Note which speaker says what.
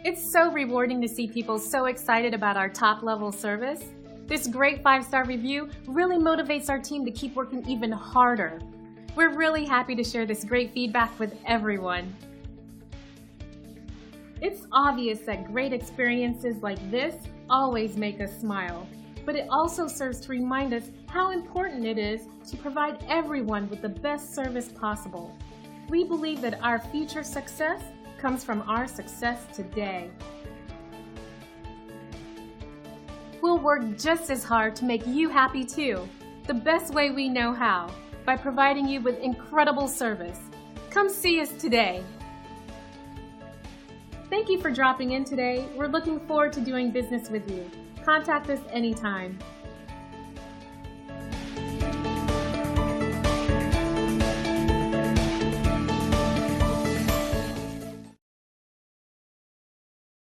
Speaker 1: It's so rewarding to see people so excited about our top-level service. This great 5-star review really motivates our team to keep working even harder. We're really happy to share this great feedback with everyone. It's obvious that great experiences like this always make us smile, but it also serves to remind us how important it is to provide everyone with the best service possible. We believe that our future success comes from our success today. We'll work just as hard to make you happy too, the best way we know how, by providing you with incredible service. Come see us today. Thank you for dropping in today. We're looking forward to doing business with you. Contact us anytime.